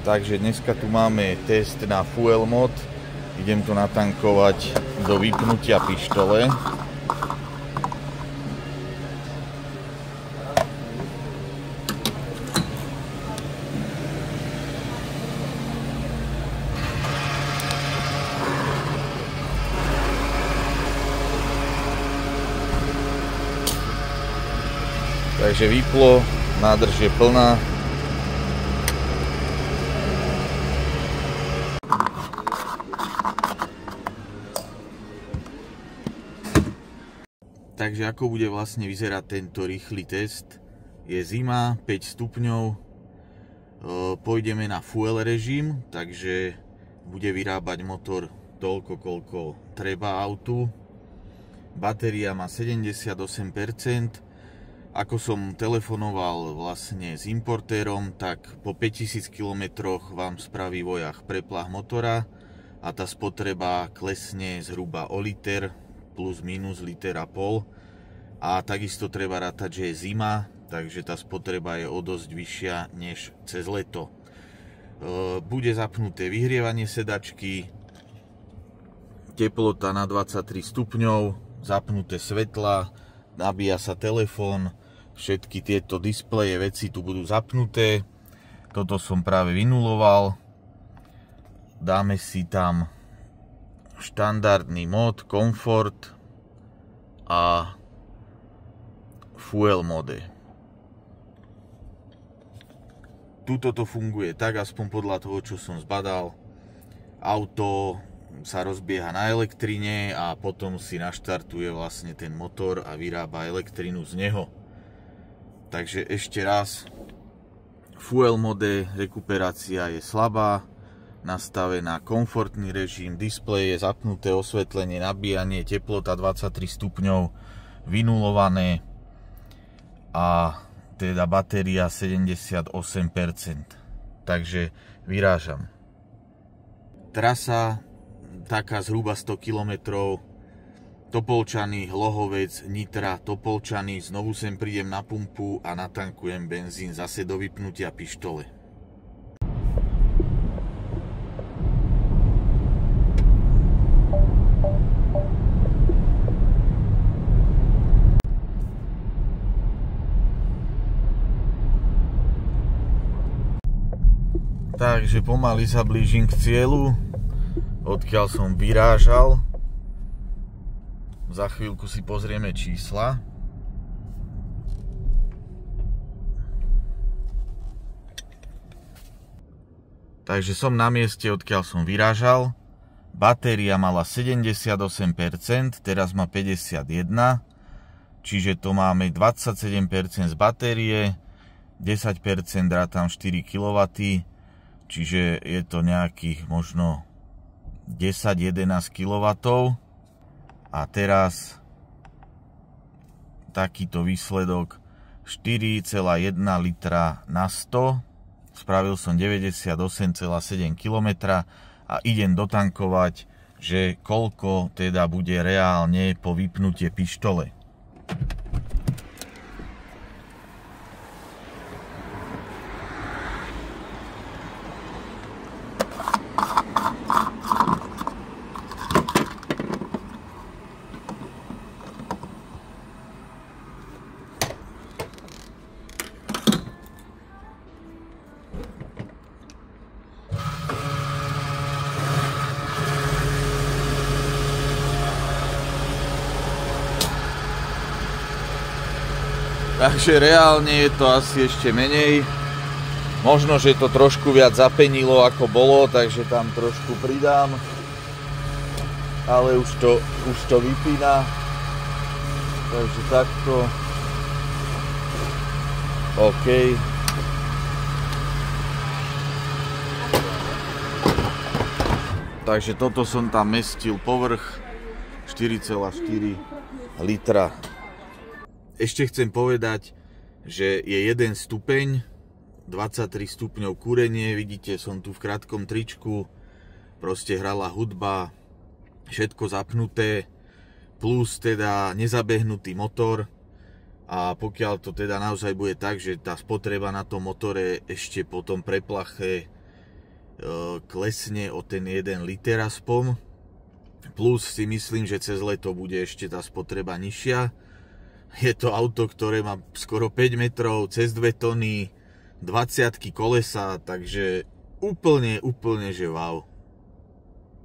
Takže dneska tu máme test na fuel mod. Idem to natankovať do vypnutia pištole. Takže vyplo, nádrž je plná. Takže ako bude vlastne vyzerať tento rýchly test? Je zima, 5 stupňov, pôjdeme na fuel režim, takže bude vyrábať motor toľko, koľko treba autu. Batéria má 78%. Ako som telefonoval vlastne s importérom, tak po 5000 km vám spraví vojach preplah motora a tá spotreba klesne zhruba o liter, plus minus liter a pol. A takisto treba rátať, že je zima, takže tá spotreba je o dosť vyššia než cez leto. Bude zapnuté vyhrievanie sedačky, teplota na 23 stupňov, zapnuté svetla, nabíja sa telefón, všetky tieto displeje, veci tu budú zapnuté. Toto som práve vynuloval. Dáme si tam štandardný mod, komfort a fuel mode. Tuto to funguje tak, aspoň podľa toho, čo som zbadal. Auto sa rozbieha na elektrine a potom si naštartuje vlastne ten motor a vyrába elektrínu z neho. Takže ešte raz, fuel mode, rekuperácia je slabá, nastavená komfortný režim, displeje, zapnuté osvetlenie, nabíjanie, teplota 23 stupňov, vynulované a teda batéria 78%. Takže vyrážam. Trasa taká zhruba 100 km, Topolčany, Hlohovec, Nitra, Topolčany, znovu sem prídem na pumpu a natankujem benzín zase do vypnutia pištole. Takže pomaly sa blížim k cieľu, odkiaľ som vyrážal. Za chvíľku si pozrieme čísla. Takže som na mieste, odkiaľ som vyrážal. Batéria mala 78%, teraz má 51%, čiže to máme 27% z batérie, 10% rátam 4 kW, čiže je to nejakých možno 10-11 kW. A teraz takýto výsledok 4,1 litra na 100. Spravil som 98,7 km a idem dotankovať, že koľko teda bude reálne po vypnutie pištole. Takže reálne je to asi ešte menej. Možno, že to trošku viac zapenilo ako bolo, takže tam trošku pridám. Ale už to vypína. Takže takto. OK. Takže toto som tam mestil povrch 4,4 litra. Ešte chcem povedať, že je 1 stupeň, 23 stupňov kúrenie, vidíte, som tu v krátkom tričku, proste hrala hudba, všetko zapnuté, plus teda nezabehnutý motor. A pokiaľ to teda naozaj bude tak, že tá spotreba na tom motore ešte po tom preplache klesne o ten 1 liter aspoň. Plus si myslím, že cez leto bude ešte tá spotreba nižšia. Je to auto, ktoré má skoro 5 metrov, cez 2 tony, 20 kolesa, takže úplne, že wow.